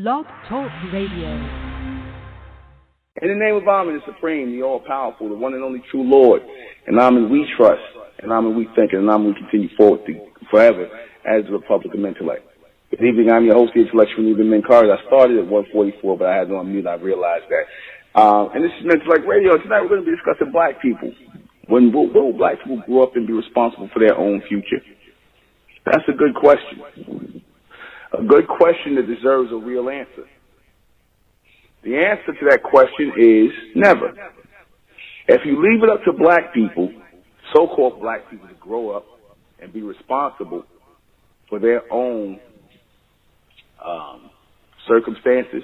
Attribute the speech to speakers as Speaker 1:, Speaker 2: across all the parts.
Speaker 1: Blog Talk Radio.
Speaker 2: In the name of Amen, the Supreme, the All-Powerful, the one and only true Lord, and Amen we trust, and Amen we think, and Amen we continue forward forever as the Republic of Mentellect. Good evening, I'm your host, the intellectual Nuben Minkari. I started at 1:44, but I had it on mute. I realized that. And this is Mentellect Radio. Tonight we're going to be discussing black people. When will black people grow up and be responsible for their own future? That's a good question. A good question that deserves a real answer. The answer to that question is never. If you leave it up to black people, so-called black people, to grow up and be responsible for their own circumstances,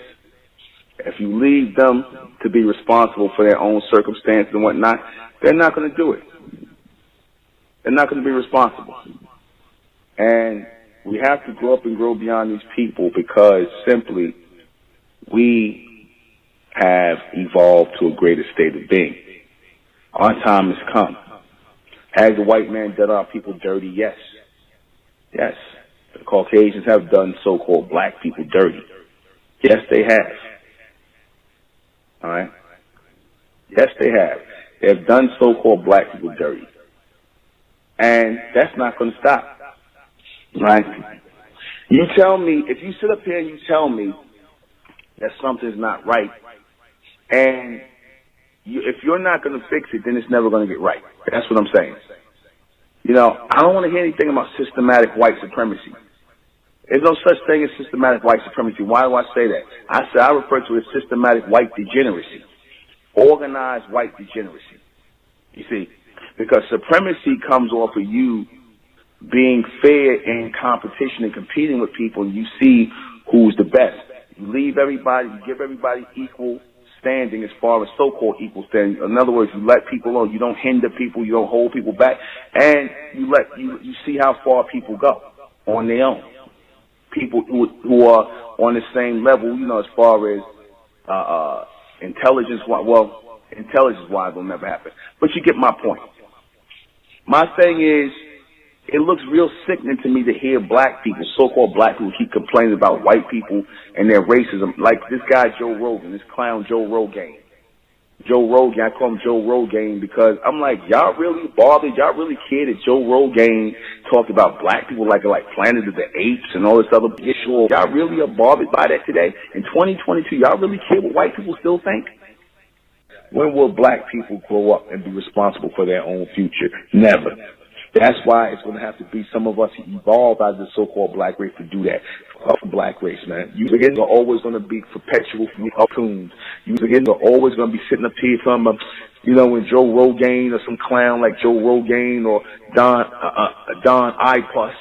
Speaker 2: if you leave them to be responsible for their own circumstances and whatnot, they're not going to do it. They're not going to be responsible. And we have to grow up and grow beyond these people because simply we have evolved to a greater state of being. Our time has come. Has the white man done our people dirty? Yes. Yes. The Caucasians have done so-called black people dirty. Yes, they have. All right? Yes, they have. They have done so-called black people dirty. And that's not going to stop. Right? You tell me, if you sit up here and you tell me that something's not right, and if you're not going to fix it, then it's never going to get right. That's what I'm saying. You know, I don't want to hear anything about systematic white supremacy. There's no such thing as systematic white supremacy. Why do I say that? I refer to it as systematic white degeneracy. Organized white degeneracy. You see, because supremacy comes off of you being fair in competition and competing with people, and you see who's the best. You leave everybody, you give everybody equal standing as far as so-called equal standing. In other words, you let people alone. You don't hinder people, you don't hold people back, and you see how far people go on their own. People who are on the same level, you know, as far as intelligence-wise will never happen. But you get my point. My thing is, it looks real sickening to me to hear black people, so-called black people, keep complaining about white people and their racism. Like this guy, Joe Rogan, this clown Joe Rogan. Joe Rogan, I call him Joe Rogan because I'm like, y'all really bothered? Y'all really care that Joe Rogan talked about black people like Planet of the Apes and all this other issue? Y'all really are bothered by that today? In 2022, y'all really care what white people still think? When will black people grow up and be responsible for their own future? Never. That's why it's going to have to be some of us who evolve out of the so-called black race to do that. Black race, man. You again are always going to be perpetual cartoons. You again are always going to be sitting up here talking about, you know, when Joe Rogan or some clown like Joe Rogan or Don Ipus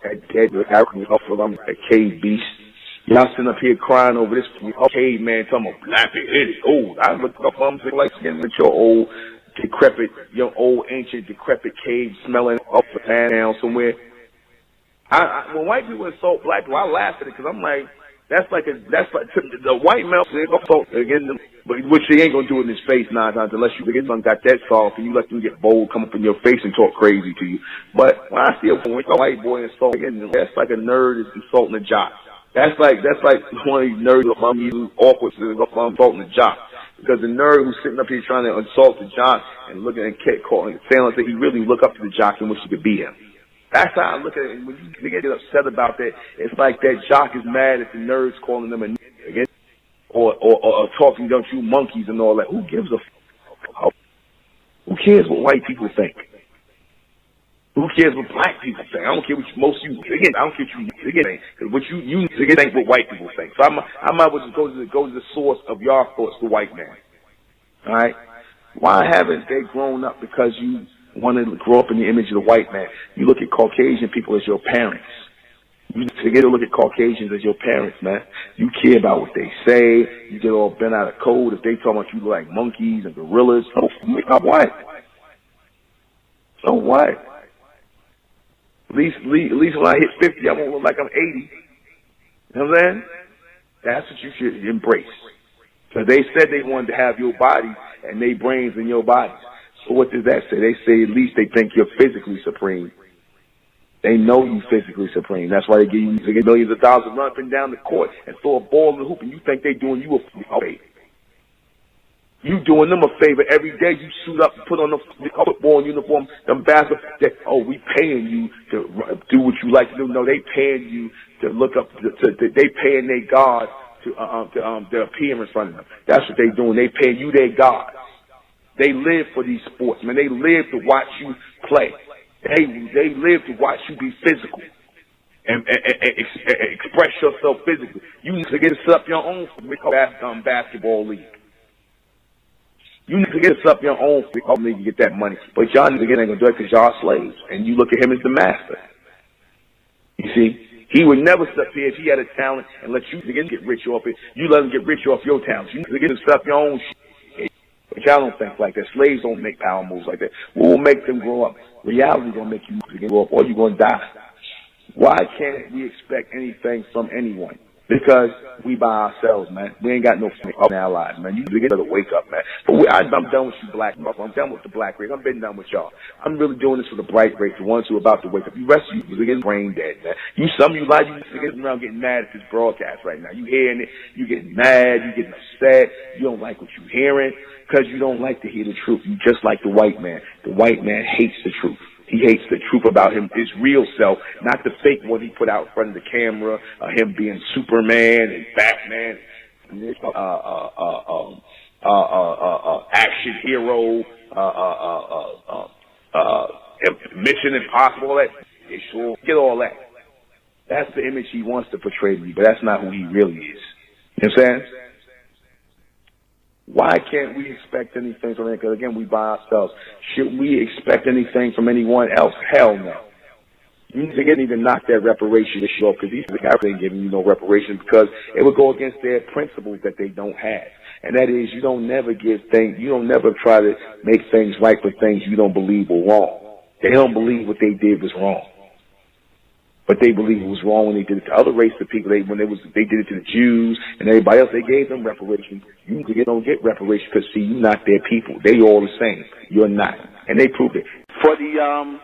Speaker 2: at Cave Beast. Y'all sitting up here crying over this cave man talking about black people. It is old. I look up on them like getting with your old decrepit, your old ancient decrepit cave smelling up and down somewhere. When white people insult black people, I laugh at it because I'm like, that's like the white male insult again, but which they ain't gonna do it in his face 9 times unless you get got that soft and you let them get bold, come up in your face and talk crazy to you. But when I see a white boy insult again, that's like a nerd is insulting a jock. That's like one of these nerds who's awkward insulting a jock. Because the nerd who's sitting up here trying to insult the jock and looking at calling, saying like he really look up to the jock and wish he could be him. That's how I look at it. And when you get upset about that, it's like that jock is mad at the nerds calling them a nigga again, or talking about you monkeys and all that. Who gives a f***? Who cares what white people think? Who cares what black people think? I don't care what most of you again. I don't care what you again think. What you think what white people think. So I might as well just go to the source of your thoughts, the white man. All right. Why haven't they grown up? Because you wanted to grow up in the image of the white man. You look at Caucasian people as your parents. You forget to look at Caucasians as your parents, man. You care about what they say. You get all bent out of code if they talk about you like monkeys and gorillas. So what? So what? At least when I hit 50, I won't look like I'm 80. You know what I'm saying? That's what you should embrace. So they said they wanted to have your body and their brains in your bodies. So what does that say? They say at least they think you're physically supreme. They know you physically supreme. That's why they get millions of dollars to run up and down the court and throw a ball in the hoop, and you think they doing you a favor. You doing them a favor every day. You suit up and put on the football uniform, them basketball. We paying you to do what you like to do. No, they paying you to look up. They paying their God to appear in front of them. That's what they doing. They paying you their God. They live for these sports, man. They live to watch you play. They live to watch you be physical and express yourself physically. You need to get set up your own basketball league. You need to get set up your own league to get that money. But y'all niggas ain't gonna do it because y'all slaves, and you look at him as the master. You see, he would never sit up here if he had a talent and let you get rich off it. You let him get rich off your talent. You need to get set up your own shit. But y'all don't think like that. Slaves don't make power moves like that. We will make them grow up. Reality gonna make you grow up, or you're gonna die. Why can't we expect anything from anyone? Because we by ourselves, man. We ain't got no in our lives, man. You get to wake up, man. But I'm done with you black people. I'm done with the black race. I've been done with y'all. I'm really doing this for the bright race, the ones who are about to wake up. You rest of you getting brain dead, man. Some of you like you getting around getting mad at this broadcast right now. You hearing it, you getting mad, you getting upset, you don't like what you hearing, because you don't like to hear the truth. You just like the white man. The white man hates the truth. He hates the truth about him, his real self, not the fake one he put out in front of the camera, him being Superman and Batman, action hero, Mission Impossible, all that. They sure get all that. That's the image he wants to portray to you, but that's not who he really is. You know what I'm saying? Why can't we expect anything from them? Because, again, we by ourselves. Should we expect anything from anyone else? Hell no. You need to knock that reparation issue off, because these guys ain't giving you no reparation, because it would go against their principles that they don't have. And that is, you don't never try to make things right for things you don't believe were wrong. They don't believe what they did was wrong. But they believe it was wrong when they did it to other races of people. They did it to the Jews and everybody else. They gave them reparations. You don't get reparations because, see, you're not their people. They all the same. You're not. And they proved it. For the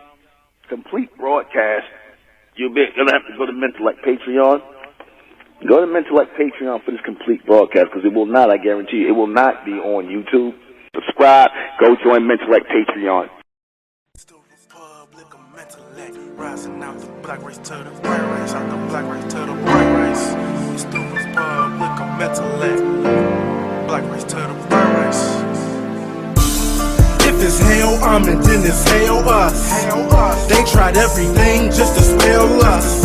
Speaker 2: complete broadcast, you're going to have to go to Mentellect Patreon. Go to Mentellect Patreon for this complete broadcast, because it will not, I guarantee you, it will not be on YouTube. Subscribe. Go join Mentellect Patreon.
Speaker 1: Rising out the black race to the white race, out the black race to the white race. It's the Republic of Mentellect, black race to the white race. If it's hell, I'm in, then it's hell us. They tried everything just to spell us.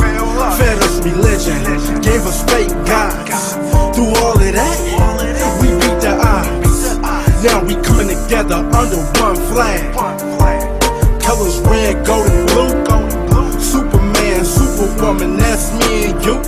Speaker 1: Fed us religion, gave us fake gods. Through all of that, we beat the odds. Now we coming together under one flag. Colors red, gold, and blue. Superman, Superwoman, that's me and you.